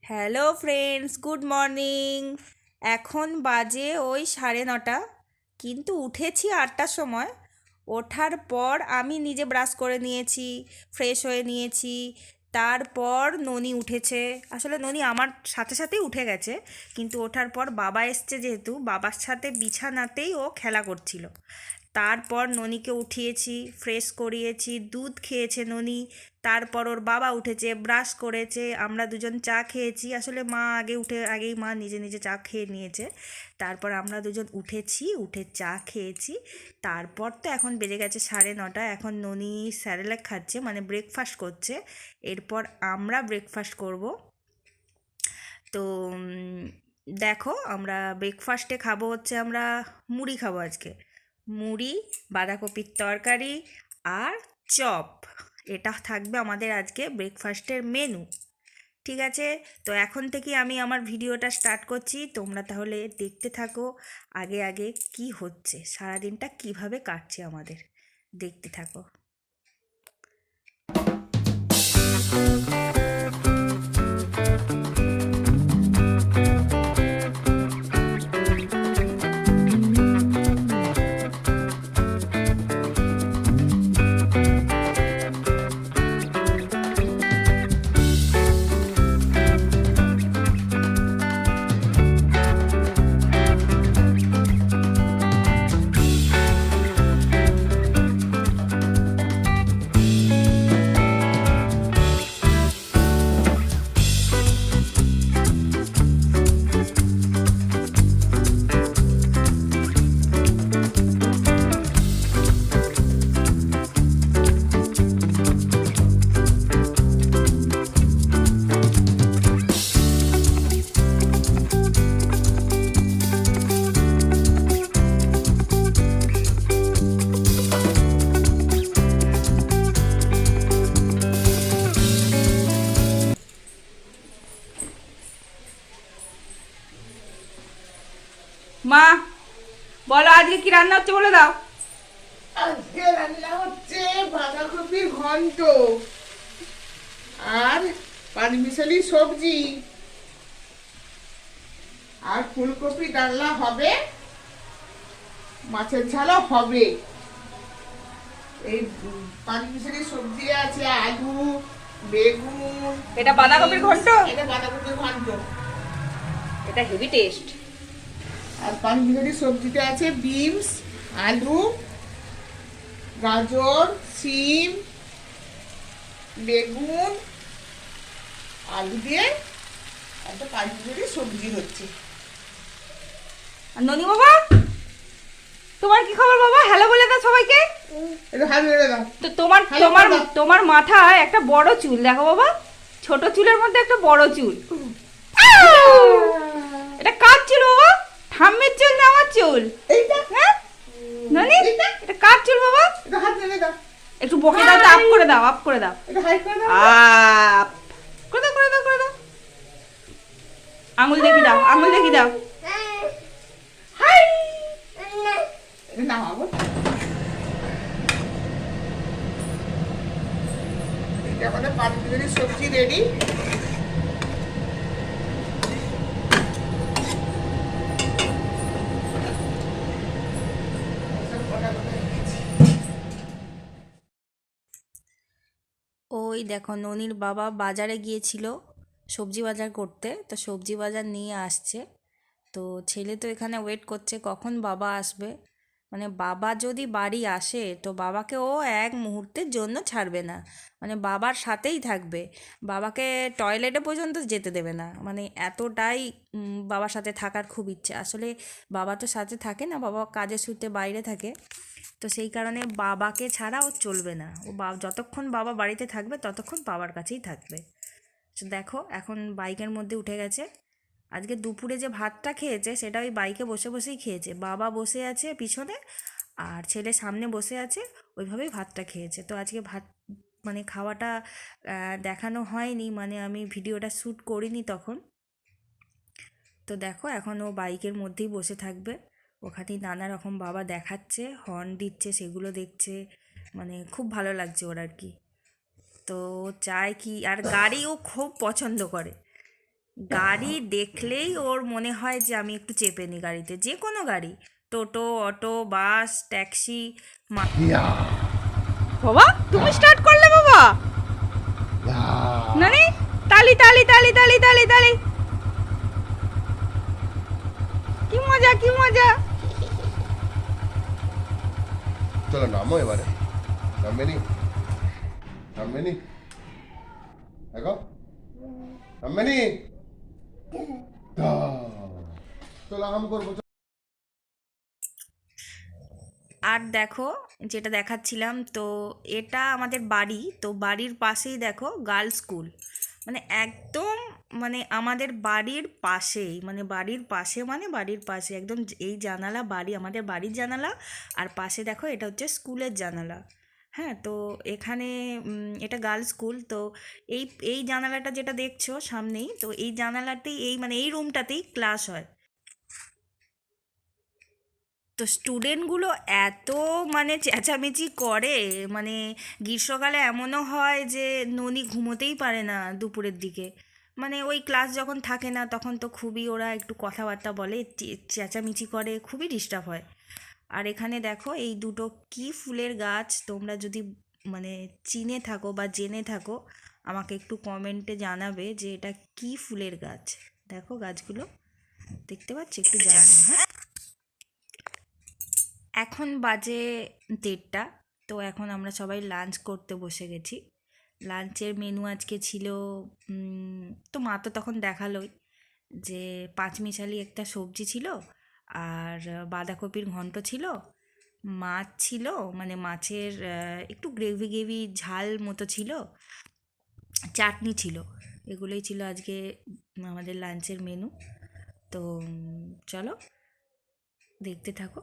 Hello friends, good morning. এখন বাজে ওই 9:30, কিন্তু উঠেছি 8টার সময়। ওঠার পর আমি নিজে ব্রাশ করে নিয়েছি, ফ্রেশ হয়ে নিয়েছি। তারপর ননি উঠেছে। আসলে ননি আমার সাথে সাথেই উঠে গেছে, কিন্তু ওঠার পর বাবা এসছে, যেহেতু বাবার সাথে বিছানাতেই ও খেলা করছিল। তারপর ননিকে উঠিয়েছি, ফ্রেশ করিয়েছি, দুধ খেয়েছে ননি। তারপর ওর বাবা উঠেছে, ব্রাশ করেছে, আমরা দুজন চা খেয়েছি। আসলে মা আগেই মা নিজে নিজে চা খেয়ে নিয়েছে। তারপর আমরা দুজন উঠেছি, উঠে চা খেয়েছি। তারপর তো এখন বেজে গেছে 9:30। এখন ননি স্যারেলাক খাচ্ছে, মানে ব্রেকফাস্ট করছে। এরপর আমরা ব্রেকফাস্ট করব। তো দেখো, আমরা ব্রেকফাস্টে খাবো হচ্ছে, আমরা মুড়ি খাবো আজকে। মুড়ি, বাঁধাকপির তরকারি আর চপ। এটা থাকবে আমাদের আজকে ব্রেকফাস্টের মেনু। ঠিক আছে, তো এখন থেকে আমি আমার ভিডিওটা স্টার্ট করছি। তোমরা তাহলে দেখতে থাকো আগে আগে কি হচ্ছে, সারাদিনটা কিভাবে কাটছে আমাদের, দেখতে থাকো। মা, বলো আজকে কি রান্না হচ্ছে, বলে দাও। আজকে রান্না হচ্ছে বাঁধাকপির ঘন্ট আর পাঁচমিশালি সবজি আর ফুলকপি ডালনা হবে, মাছের ঝালও হবে। এই পাঁচমিশালি সবজি আছে, আলু, বেগুন। এটা বাঁধাকপির ঘন্ট? এটা বাঁধাকপির ঘন্ট। এটা হেভি টেস্ট। আর পাঁচমিশালি সবজিতে আছে বিনস, আলু, গাজর, সিম, বেগুন, আলু দিয়ে একটা পাঁচমিশালি সবজি হচ্ছে। আর ননি বাবা, তোমার কি খবর বাবা? হ্যালো বলে দাও সবাইকে। একটু হাত মেরে দাও। তো তোমার Hello তোমার বলে দাও। তোমার মাথায় একটা বড় চুল, দেখো বাবা, ছোট চুলের মধ্যে একটা বড় চুল। এটা কার চুল বাবা? ঠাম্মির চুল না আমার চুল? এইটা হ্যাঁ ননি, এইটা এটা কার চুল বাবা? একটু হাত মেরে দাও। একটু বকে দাও তো, আপ করে দাও, আপ করে দাও, একটু হাই করে দাও। আপ করে দাও, করে দাও, করে দাও। আঙুল দেখি দাও, আঙুল দেখি দাও। হাই এটা নামাবো। এটা আমাদের পাঁচমিশালি সবজি রেডি। ওই দেখো, ননির বাবা বাজারে গিয়েছিল সবজি বাজার করতে, তো সবজি বাজার নিয়ে আসছে। তো ছেলে তো এখানে ওয়েট করছে কখন বাবা আসবে। মানে বাবা যদি বাড়ি আসে তো বাবাকে ও এক মুহূর্তের জন্য ছাড়বে না, মানে বাবার সাথেই থাকবে। বাবাকে টয়লেটে পর্যন্ত যেতে দেবে না, মানে এতটাই বাবার সাথে থাকার খুব ইচ্ছে। আসলে বাবা তো সাথে থাকে না, বাবা কাজের সূত্রে বাইরে থাকে। তো সেই কারণে বাবাকে ছাড়া ও চলবে না। ও যতক্ষণ বাবা বাড়িতে থাকবে ততক্ষণ বাবার কাছেই থাকবে। তো দেখো, এখন বাইকের মধ্যে উঠে গেছে। আজকে দুপুরে যে ভাতটা খেয়েছে সেটা ওই বাইকে বসে বসেই খেয়েছে। বাবা বসে আছে পিছনে আর ছেলে সামনে বসে আছে, ওইভাবেই ভাতটা খেয়েছে। তো আজকে ভাত মানে খাওয়াটা দেখানো হয়নি, মানে আমি ভিডিওটা শ্যুট করিনি তখন। তো দেখো, এখন ও বাইকের মধ্যেই বসে থাকবে। ওখানেই নানা রকম বাবা দেখাচ্ছে, হর্ন দিচ্ছে, সেগুলো দেখছে। মানে খুব ভালো লাগছে ওর আর কি। তো চায় কি, আর গাড়িও খুব পছন্দ করে। গাড়ি দেখলেই ওর মনে হয় যে আমি একটু চেপে নিই গাড়িতে, যে কোনো গাড়ি, টোটো, অটো, বাস, ট্যাক্সি। বাবা তুমি স্টার্ট করলে বাবা, নানি তালি তালি তালি তালি তালি তালি, কি মজা কি মজা। চলো নামো এবারে। নামবে নি? নামবে নি? দেখো নামবে নি? চলো আম করবো। আর দেখো যেটা দেখাচ্ছিলাম, তো এটা আমাদের বাড়ি, তো বাড়ির পাশেই দেখো গার্লস স্কুল, মানে একদম মানে আমাদের বাড়ির পাশেই, মানে বাড়ির পাশে মানে বাড়ির পাশে একদম, এই জানালা বাড়ি, আমাদের বাড়ির জানালা, আর পাশে দেখো এটা হচ্ছে স্কুলের জানালা। হ্যাঁ, তো এখানে এটা গার্লস স্কুল, তো এই এই জানালাটা যেটা দেখছো সামনেই, তো এই জানালাতেই এই মানে এই রুমটাতেই ক্লাস হয়। তো স্টুডেন্টগুলো এত মানে চেঁচামেচি করে, মানে গ্রীষ্মকালে এমনও হয় যে ননি ঘুমোতেই পারে না দুপুরের দিকে, মানে ওই ক্লাস যখন থাকে না তখন তো খুবই ওরা একটু কথাবার্তা বলে, চেঁচামেচি করে, খুবই ডিস্টার্ব হয়। আর এখানে দেখো এই দুটো কি ফুলের গাছ, তোমরা যদি মানে চিনে থাকো বা জেনে থাকো আমাকে একটু কমেন্টে জানাবে যে এটা কি ফুলের গাছ। দেখো গাছগুলো দেখতে পাচ্ছি, একটু জানিও হ্যাঁ। এখন বাজে 1:30, তো এখন আমরা সবাই লাঞ্চ করতে বসে গেছি। লাঞ্চের মেনু আজকে ছিল, তো মা তো তখন দেখালোই যে পাঁচমিশালি একটা সবজি ছিল, আর বাঁধাকপির ঘন্ট ছিল, মাছ ছিল, মানে মাছের একটু গ্রেভি গ্রেভি ঝাল মতো ছিল, চাটনি ছিল। এগুলোই ছিল আজকে আমাদের লাঞ্চের মেনু। তো চলো দেখতে থাকো।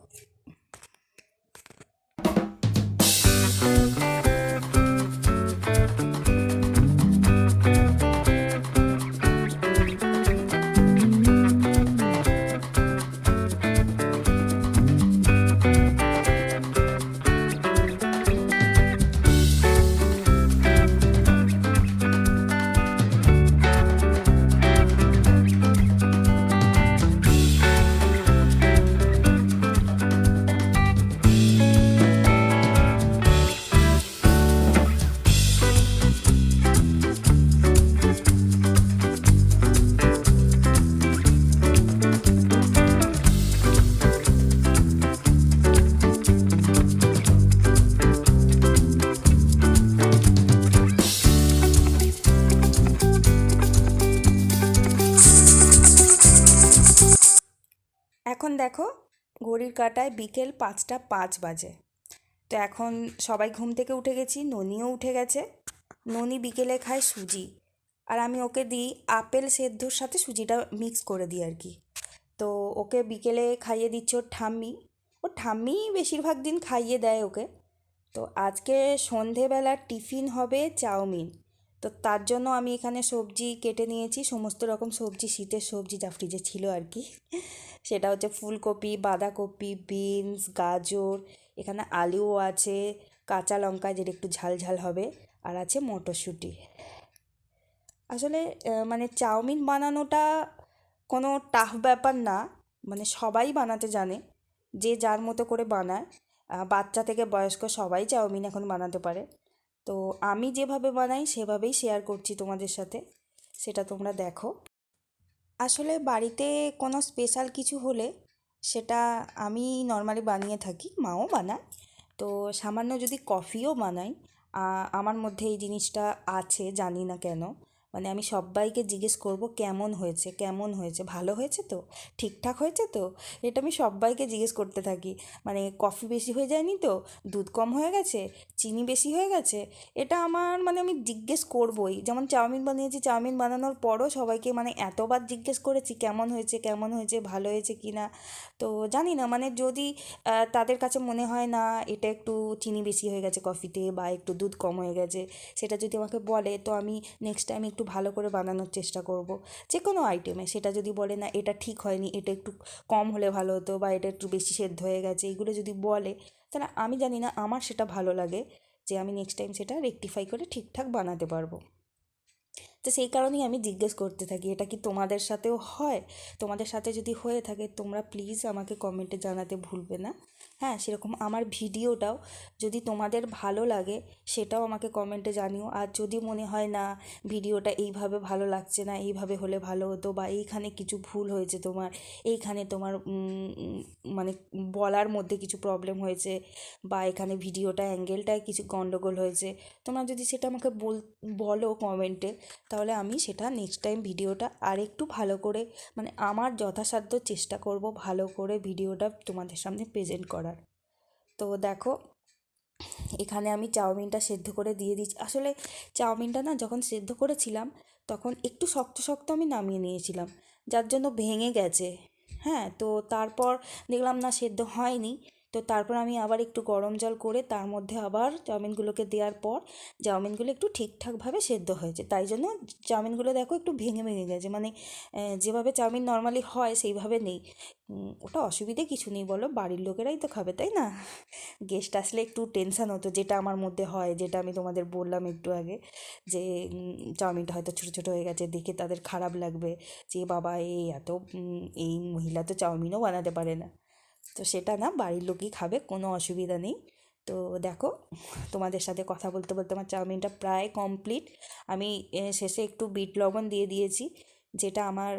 এখন দেখো ঘড়ির কাঁটায় বিকেল 5:05 বাজে। তো এখন সবাই ঘুম থেকে উঠে গেছি, ননিও উঠে গেছে। ননি বিকেলে খায় সুজি, আর আমি ওকে দিই আপেল সেদ্ধর সাথে সুজিটা মিক্স করে দিই আর কি। তো ওকে বিকেলে খাইয়ে দিচ্ছে ওর ঠাম্মি, ওর ঠাম্মি বেশিরভাগ দিন খাইয়ে দেয় ওকে। তো আজকে সন্ধেবেলার টিফিন হবে চাউমিন। তো তার জন্য আমি এখানে সবজি কেটে নিয়েছি, সমস্ত রকম সবজি, শীতের সবজি যা ফ্রিজে ছিল আর কি। সেটা হচ্ছে ফুলকপি, বাঁধাকপি, বিনস, গাজর, এখানে আলুও আছে, কাঁচা লঙ্কা যেটা একটু ঝাল ঝাল হবে, আর আছে মটরশুঁটি। আসলে মানে চাউমিন বানানোটা কোনো টাফ ব্যাপার না, মানে সবাই বানাতে জানে, যে যার মতো করে বানায়। বাচ্চা থেকে বয়স্ক সবাই চাউমিন এখন বানাতে পারে। তো আমি যেভাবে বানাই সেভাবেই শেয়ার করছি তোমাদের সাথে, সেটা তোমরা দেখো। আসলে বাড়িতে কোনো স্পেশাল কিছু হলে সেটা আমি নর্মালি বানিয়ে থাকি, মাও বানায়। তো সামান্য যদি কফিও বানাই, আমার মধ্যে এই জিনিসটা আছে, জানি না কেন, মানে আমি সবাইকে জিজ্ঞেস করব কেমন হয়েছে, কেমন হয়েছে, ভালো হয়েছে তো, ঠিকঠাক হয়েছে তো, এটা আমি সবাইকে জিজ্ঞেস করতে থাকি। মানে কফি বেশি হয়ে যায়নি তো, দুধ কম হয়ে গেছে, চিনি বেশি হয়ে গেছে, এটা আমার মানে আমি জিজ্ঞেস করবই। যেমন চাউমিন বানিয়েছি, চাউমিন বানানোর পরও সবাইকে মানে এতবার জিজ্ঞেস করেছি কেমন হয়েছে, কেমন হয়েছে, ভালো হয়েছে কি না। তো জানি না, মানে যদি তাদের কাছে মনে হয় না এটা একটু চিনি বেশি হয়ে গেছে কফিতে বা একটু দুধ কম হয়ে গেছে, সেটা যদি আমাকে বলে, তো আমি নেক্সট টাইম একটু ভালো করে বানানোর চেষ্টা করব। যে কোনো আইটেমে সেটা যদি বলে না এটা ঠিক হয়নি, এটা একটু কম হলে ভালো হতো, বা এটা একটু বেশি সেদ্ধ হয়ে গেছে, এগুলো যদি বলে, তাহলে আমি জানি না আমার সেটা ভালো লাগে যে আমি নেক্সট টাইম সেটা রেকটিফাই করে ঠিকঠাক বানাতে পারবো। তো সেই কারণেই আমি জিজ্ঞেস করতে থাকি এটা কি তোমাদের সাথেও হয়। তোমাদের সাথে যদি হয়ে থাকে তোমরা প্লিজ আমাকে কমেন্টে জানাতে ভুলবে না। হ্যাঁ, সেরকম আমার ভিডিওটাও যদি তোমাদের ভালো লাগে সেটাও আমাকে কমেন্টে জানিও। আর যদি মনে হয় না ভিডিওটা এইভাবে ভালো লাগছে না, এইভাবে হলে ভালো হতো, বা এইখানে কিছু ভুল হয়েছে তোমার, এইখানে তোমার মানে বলার মধ্যে কিছু প্রবলেম হয়েছে, বা এখানে ভিডিওটা অ্যাঙ্গেলটায় কিছু গন্ডগোল হয়েছে, তোমরা যদি সেটা আমাকে বলো কমেন্টে, তাহলে আমি সেটা নেক্সট টাইম ভিডিওটা আরেকটু ভালো করে, মানে আমার যথাসাধ্য চেষ্টা করব ভালো করে ভিডিওটা তোমাদের সামনে প্রেজেন্ট করার। তো দেখো এখানে আমি চাউমিনটা সেদ্ধ করে দিয়ে দিচ্ছি। আসলে চাউমিনটা না যখন সেদ্ধ করেছিলাম তখন একটু শক্ত শক্ত আমি নামিয়ে নিয়েছিলাম, যার জন্য ভেঙে গেছে। হ্যাঁ, তো তারপর দেখলাম না সেদ্ধ হয়নি, তো তারপর আমি আবার একটু গরম জল করে তার মধ্যে আবার চাউমিনগুলোকে দেওয়ার পর চাউমিনগুলো একটু ঠিকঠাকভাবে সেদ্ধ হয়েছে, তাই জন্য চাউমিনগুলো দেখো একটু ভেঙে ভেঙে গেছে, মানে যেভাবে চাউমিন নর্মালি হয় সেইভাবে নেই। ওটা অসুবিধে কিছু নেই, বলো বাড়ির লোকেরাই তো খাবে, তাই না? গেস্ট আসলে একটু টেনশান হতো, যেটা আমার মধ্যে হয়, যেটা আমি তোমাদের বললাম একটু আগে, যে চাউমিনটা হয়তো ছোটো ছোটো হয়ে গেছে, দেখে তাদের খারাপ লাগবে যে বাবা এই মহিলা তো চাউমিনও বানাতে পারে না। তো সেটা না, বাড়ির লোকই খাবে, কোনো অসুবিধা নেই। তো দেখো তোমাদের সাথে কথা বলতে বলতে আমার চাউমিনটা প্রায় কমপ্লিট। আমি শেষে একটু বিট লবণ দিয়ে দিয়েছি, যেটা আমার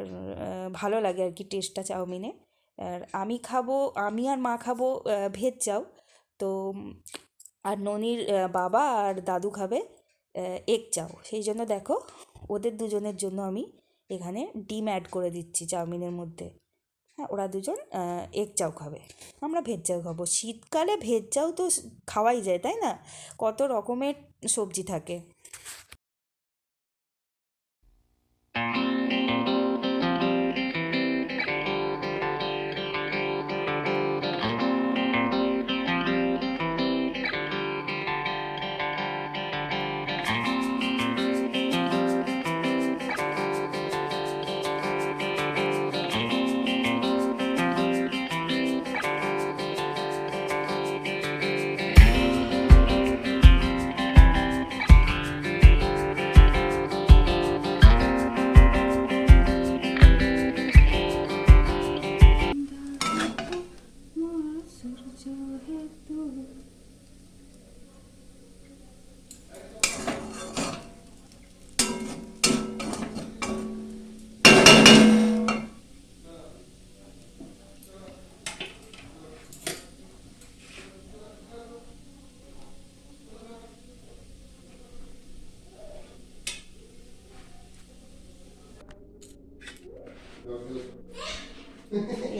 ভালো লাগে আর কি টেস্টটা চাউমিনে। আর আমি আর মা খাবো ভেজ চাউ। তো আর ননির বাবা আর দাদু খাবে এগ চাউ। সেই জন্য দেখো ওদের দুজনের জন্য আমি এখানে ডিম অ্যাড করে দিচ্ছি চাউমিনের মধ্যে। হ্যাঁ, ওরা দুজন এগ চাউ খাবে, আমরা ভেজ চাউ খাবো। শীতকালে ভেজ চাউ তো খাওয়াই যায়, তাই না? কত রকমের সবজি থাকে।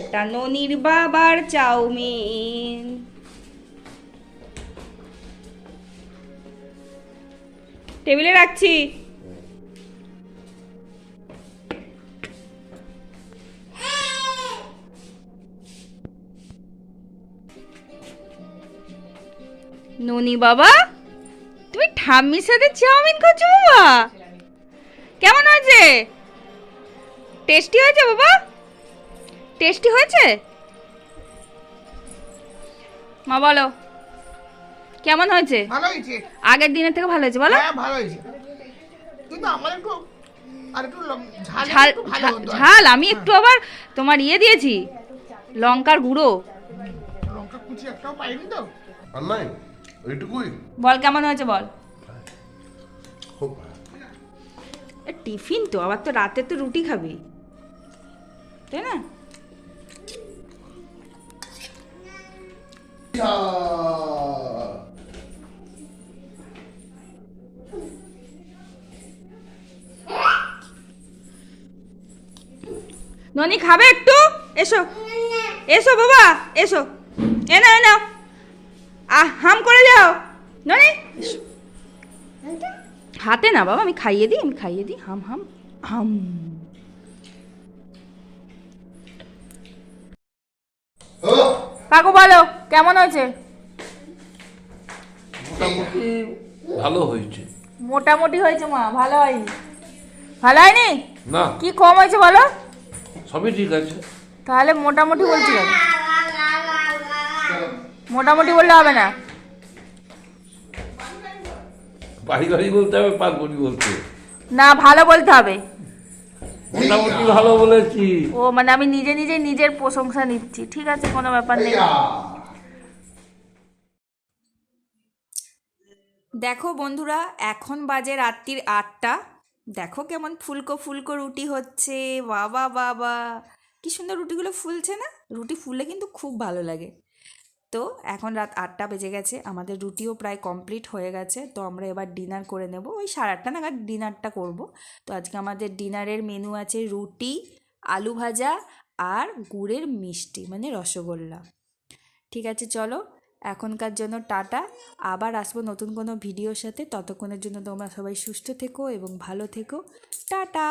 এটা ননির বাবার চাউমিন। টেবিলে রাখছি। ননি বাবা, তুমি ঠাম্মির সাথে চাউমিন খাচ্ছো বাবা? কেমন হয়েছে? টেস্টি হয়েছে বাবা? টেস্টি হয়েছে? মা বলো কেমন হয়েছে? ভালো হয়েছে। আগের দিনের থেকে ভালো হয়েছে বলো? হ্যাঁ ভালো হয়েছে, কিন্তু আমার একটু আর একটু ঝাল ঝাল একটু ভালো হতো। ঝাল আমি একটু আবার তোমার দিয়েছি, লঙ্কার গুঁড়ো। লঙ্কা কুচি একটাও পাইনি তো। আর নাই ওইটুকুই। বল কেমন হয়েছে বল। খুব ভালো। টিফিন তো আবার, তো রাতে তো রুটি খাবি, তাই না? ননি খাবে একটু? এসো এসো বাবা এসো, এ না হাম করে যাও ননি। হাতে না বাবা, আমি খাইয়ে দিই হাম হাম হাম। কাকু বলো কেমন হয়েছে? মোটামুটি ভালো হয়েছে। মোটামুটি হয়েছে মা, ভালো হয়নি। ভালো হয়নি? না, কি কম হয়েছে বলো? সবই ঠিক আছে। তাহলে মোটামুটি বলছি কেন? মোটামুটি বললে হবে না। বাড়ি বাড়ি বলতে হবে, পারবনি বলতে। না ভালো বলতে হবে। মোটামুটি ভালো বলেছি। ও মানে আমি নিজে নিজে নিজের প্রশংসা নিচ্ছি, ঠিক আছে, কোনো ব্যাপার নেই। দেখো বন্ধুরা, এখন বাজে রাত্রির 8টা। দেখো কেমন ফুলকো ফুলকো রুটি হচ্ছে, বাবা বাবা কি সুন্দর রুটিগুলো ফুলছে না? রুটি ফুললে কিন্তু খুব ভালো লাগে। তো এখন রাত 8টা বেজে গেছে, আমাদের রুটিও প্রায় কমপ্লিট হয়ে গেছে। তো আমরা এবার ডিনার করে নেব, ওই 8:30 নাগাদ ডিনারটা করব। তো আজকে আমাদের ডিনারের মেনু আছে রুটি, আলু ভাজা আর গুড়ের মিষ্টি মানে রসগোল্লা। ঠিক আছে, চলো এখনকার জন্য টাটা। আবার আসবো নতুন কোনো ভিডিওর সাথে। ততক্ষণের জন্য তোমরা সবাই সুস্থ থেকো এবং ভালো থেকো। টাটা।